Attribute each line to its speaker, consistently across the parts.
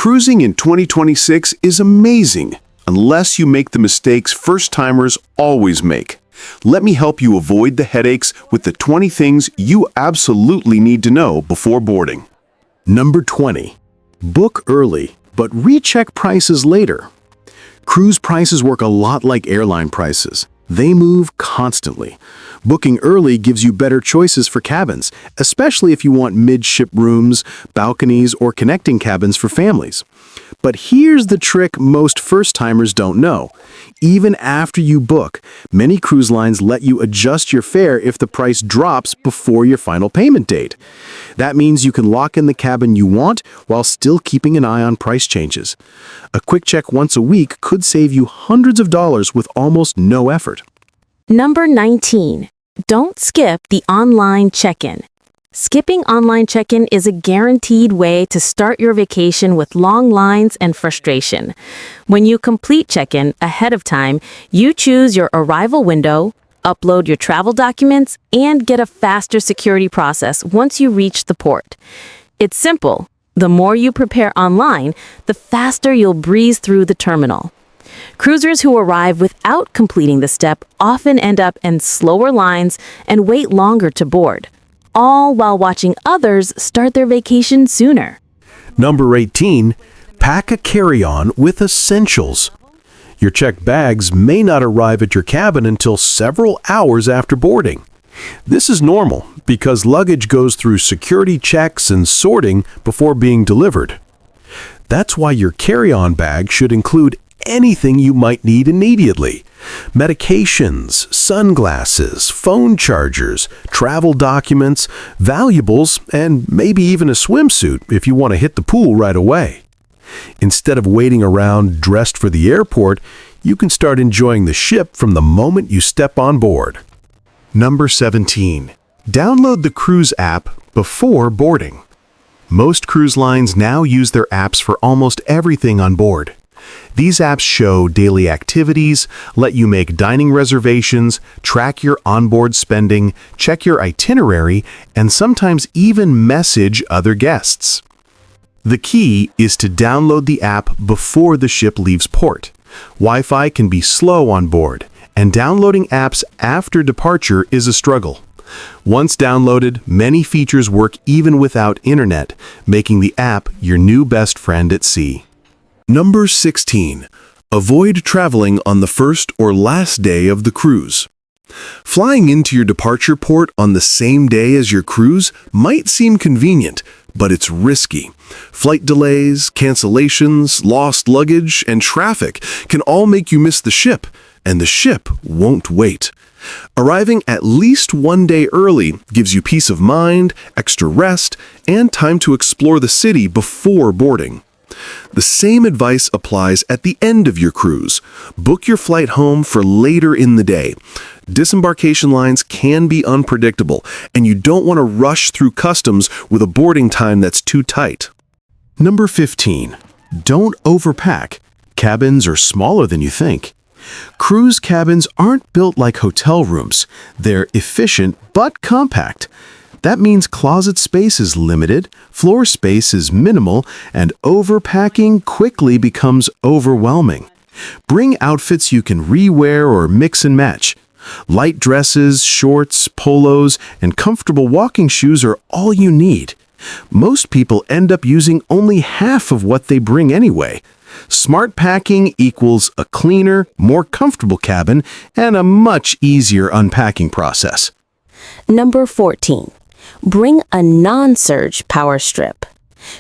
Speaker 1: Cruising in 2026 is amazing, unless you make the mistakes first-timers always make. Let me help you avoid the headaches with the 20 things you absolutely need to know before boarding.
Speaker 2: Number 20. Book early, but recheck prices later. Cruise prices work a lot like airline prices. They move constantly. Booking early gives you better choices for cabins, especially if you want midship rooms, balconies, or connecting cabins for families. But here's the trick most first-timers don't know. Even after you book, many cruise lines let you adjust your fare if the price drops before your final payment date. That means you can lock in the cabin you want while still keeping an eye on price changes. A quick check once a week could save you hundreds of dollars with almost no effort.
Speaker 3: Number 19. Don't skip the online check-in. Skipping online check-in is a guaranteed way to start your vacation with long lines and frustration. When you complete check-in ahead of time, you choose your arrival window, upload your travel documents, and get a faster security process once you reach the port. It's simple. The more you prepare online, the faster you'll breeze through the terminal. Cruisers who arrive without completing the step often end up in slower lines and wait longer to board, all while watching others start their vacation sooner.
Speaker 2: Number 18. Pack a carry-on with essentials. Your checked bags may not arrive at your cabin until several hours after boarding. This is normal because luggage goes through security checks and sorting before being delivered. That's why your carry-on bag should include anything you might need immediately. Medications, sunglasses, phone chargers, travel documents, valuables, and maybe even a swimsuit if you want to hit the pool right away. Instead of waiting around dressed for the airport, you can start enjoying the ship from the moment you step on board.
Speaker 1: Number 17. Download the cruise app before boarding. Most cruise lines now use their apps for almost everything on board. These apps show daily activities, let you make dining reservations, track your onboard spending, check your itinerary, and sometimes even message other guests. The key is to download the app before the ship leaves port. Wi-Fi can be slow on board, and downloading apps after departure is a struggle. Once downloaded, many features work even without internet, making the app your new best friend at sea. Number 16. Avoid traveling on the first or last day of the cruise. Flying into your departure port on the same day as your cruise might seem convenient, but it's risky. Flight delays, cancellations, lost luggage, and traffic can all make you miss the ship, and the ship won't wait. Arriving at least one day early gives you peace of mind, extra rest, and time to explore the city before boarding. The same advice applies at the end of your cruise. Book your flight home for later in the day. Disembarkation lines can be unpredictable, and you don't want to rush through customs with a boarding time that's too tight.
Speaker 2: Number 15. Don't overpack. Cabins are smaller than you think. Cruise cabins aren't built like hotel rooms. They're efficient but compact. That means closet space is limited, floor space is minimal, and overpacking quickly becomes overwhelming. Bring outfits you can rewear or mix and match. Light dresses, shorts, polos, and comfortable walking shoes are all you need. Most people end up using only half of what they bring anyway. Smart packing equals a cleaner, more comfortable cabin and a much easier unpacking process.
Speaker 3: Number 14. Bring a non-surge power strip.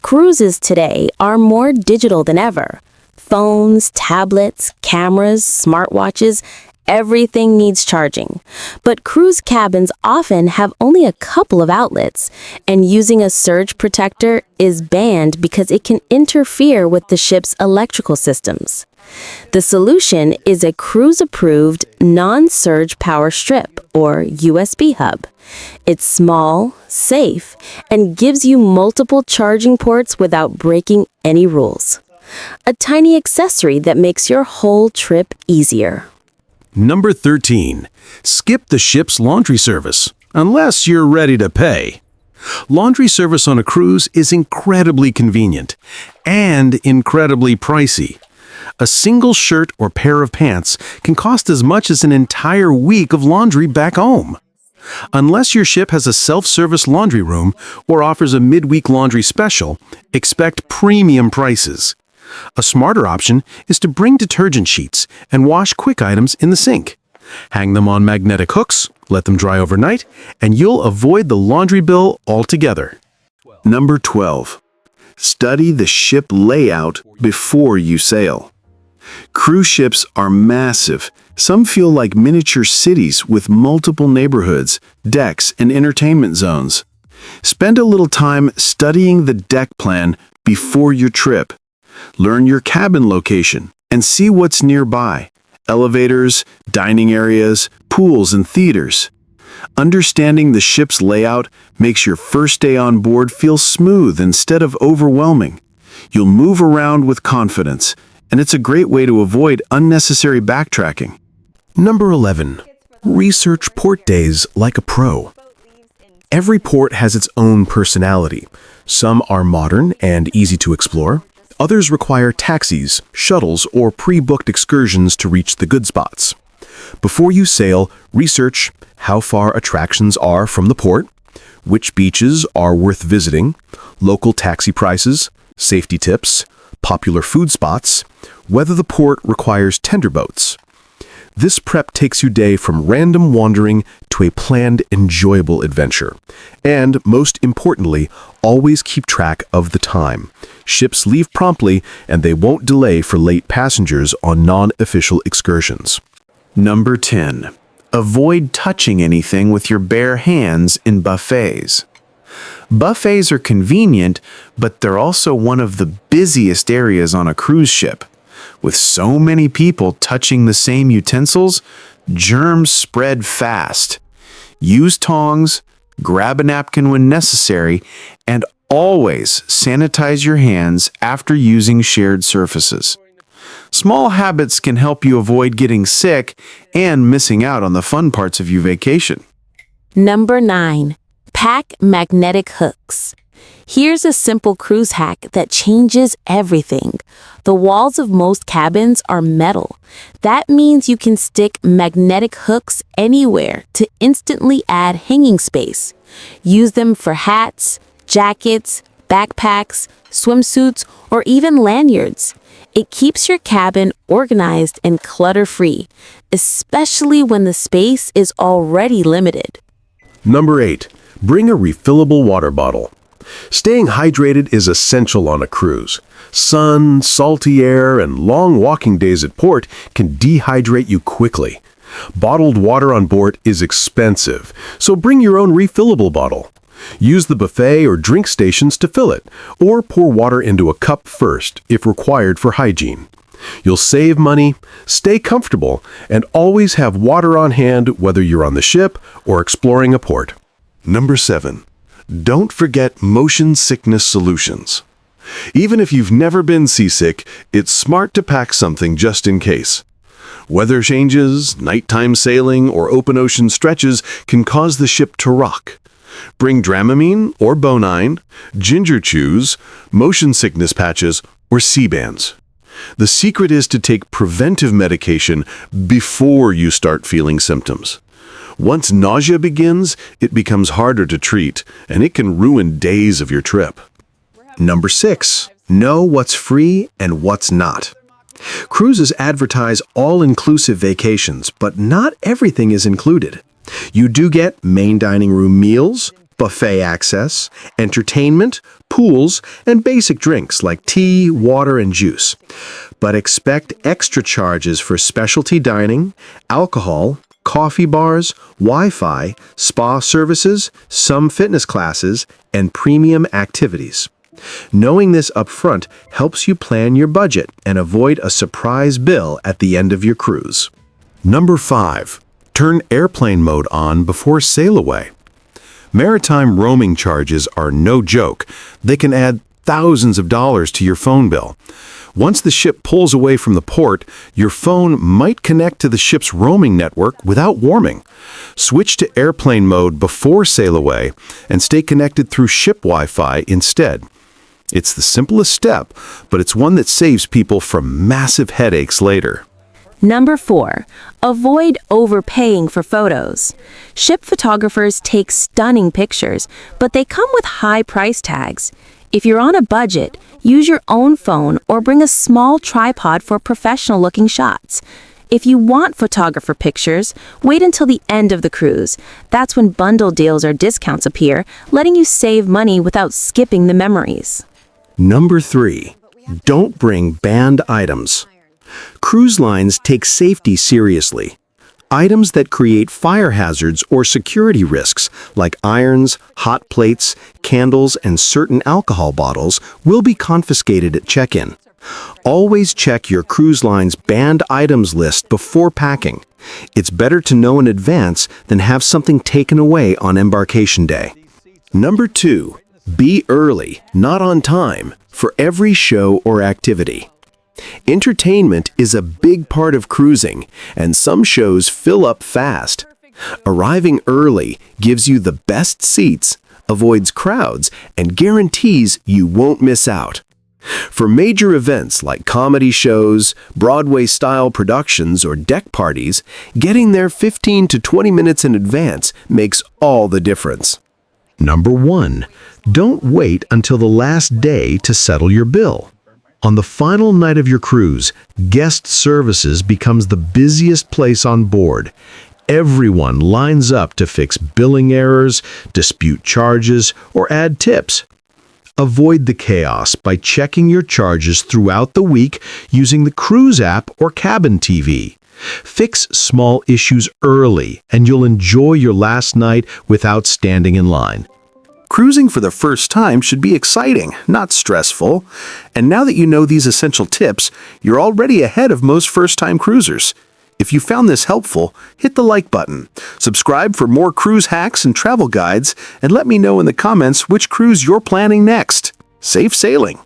Speaker 3: Cruises today are more digital than ever. Phones, tablets, cameras, smartwatches, everything needs charging. But cruise cabins often have only a couple of outlets, and using a surge protector is banned because it can interfere with the ship's electrical systems. The solution is a cruise-approved non-surge power strip, or USB hub. It's small, safe, and gives you multiple charging ports without breaking any rules. A tiny accessory that makes your whole trip easier.
Speaker 2: Number 13. Skip the ship's laundry service, unless you're ready to pay. Laundry service on a cruise is incredibly convenient and incredibly pricey. A single shirt or pair of pants can cost as much as an entire week of laundry back home. Unless your ship has a self-service laundry room or offers a midweek laundry special, expect premium prices. A smarter option is to bring detergent sheets and wash quick items in the sink. Hang them on magnetic hooks, let them dry overnight, and you'll avoid the laundry bill altogether.
Speaker 1: Number 12. Study the ship layout before you sail. Cruise ships are massive. Some feel like miniature cities with multiple neighborhoods, decks, and entertainment zones. Spend a little time studying the deck plan before your trip. Learn your cabin location and see what's nearby: elevators, dining areas, pools, and theaters. Understanding the ship's layout makes your first day on board feel smooth instead of overwhelming. You'll move around with confidence, and it's a great way to avoid unnecessary backtracking.
Speaker 2: Number 11. Research port days like a pro.
Speaker 1: Every port has its own personality. Some are modern and easy to explore. Others require taxis, shuttles, or pre-booked excursions to reach the good spots. Before you sail, research how far attractions are from the port, which beaches are worth visiting, local taxi prices, safety tips, popular food spots, whether the port requires tender boats. This prep takes you day from random wandering to a planned, enjoyable adventure. And, most importantly, always keep track of the time. Ships leave promptly, and they won't delay for late passengers on non-official excursions.
Speaker 2: Number 10. Avoid touching anything with your bare hands in buffets. Buffets are convenient, but they're also one of the busiest areas on a cruise ship. With so many people touching the same utensils, germs spread fast. Use tongs, grab a napkin when necessary, and always sanitize your hands after using shared surfaces. Small habits can help you avoid getting sick and missing out on the fun parts of your vacation.
Speaker 3: Number 9. Pack magnetic hooks. Here's a simple cruise hack that changes everything. The walls of most cabins are metal. That means you can stick magnetic hooks anywhere to instantly add hanging space. Use them for hats, jackets, backpacks, swimsuits, or even lanyards. It keeps your cabin organized and clutter-free, especially when the space is already limited.
Speaker 1: Number 8. Bring a refillable water bottle. Staying hydrated is essential on a cruise. Sun, salty air, and long walking days at port can dehydrate you quickly. Bottled water on board is expensive, so bring your own refillable bottle. Use the buffet or drink stations to fill it, or pour water into a cup first if required for hygiene. You'll save money, stay comfortable, and always have water on hand whether you're on the ship or exploring a port. Number 7. Don't forget motion sickness solutions. Even if you've never been seasick, it's smart to pack something just in case. Weather changes, nighttime sailing, or open ocean stretches can cause the ship to rock. Bring Dramamine or Bonine, ginger chews, motion sickness patches, or sea-bands. The secret is to take preventive medication before you start feeling symptoms. Once nausea begins, it becomes harder to treat, and it can ruin days of your trip. Number 6. Know what's free and what's not. Cruises advertise all-inclusive vacations, but not everything is included. You do get main dining room meals, buffet access, entertainment, pools, and basic drinks like tea, water, and juice. But expect extra charges for specialty dining, alcohol, coffee bars, Wi-Fi, spa services, some fitness classes, and premium activities. Knowing this upfront helps you plan your budget and avoid a surprise bill at the end of your cruise. Number 5. Turn airplane mode on before sail away. Maritime roaming charges are no joke. They can add thousands of dollars to your phone bill. Once the ship pulls away from the port, your phone might connect to the ship's roaming network without warming. Switch to airplane mode before sail away and stay connected through ship Wi-Fi instead. It's the simplest step, but it's one that saves people from massive headaches later.
Speaker 3: Number 4. Avoid overpaying for photos. Ship photographers take stunning pictures, but they come with high price tags. If you're on a budget, use your own phone or bring a small tripod for professional-looking shots. If you want photographer pictures, wait until the end of the cruise. That's when bundle deals or discounts appear, letting you save money without skipping the memories.
Speaker 2: Number 3. Don't bring banned items. Cruise lines take safety seriously. Items that create fire hazards or security risks, like irons, hot plates, candles, and certain alcohol bottles, will be confiscated at check-in. Always check your cruise line's banned items list before packing. It's better to know in advance than have something taken away on embarkation day. Number 2. Be early, not on time, for every show or activity. Entertainment is a big part of cruising, and some shows fill up fast. Arriving early gives you the best seats, avoids crowds, and guarantees you won't miss out. For major events like comedy shows, Broadway-style productions, or deck parties, getting there 15 to 20 minutes in advance makes all the difference.
Speaker 1: Number 1. Don't wait until the last day to settle your bill. On the final night of your cruise, guest services becomes the busiest place on board. Everyone lines up to fix billing errors, dispute charges, or add tips. Avoid the chaos by checking your charges throughout the week using the cruise app or cabin TV. Fix small issues early, and you'll enjoy your last night without standing in line. Cruising for the first time should be exciting, not stressful. And now that you know these essential tips, you're already ahead of most first-time cruisers. If you found this helpful, hit the like button, subscribe for more cruise hacks and travel guides, and let me know in the comments which cruise you're planning next. Safe sailing!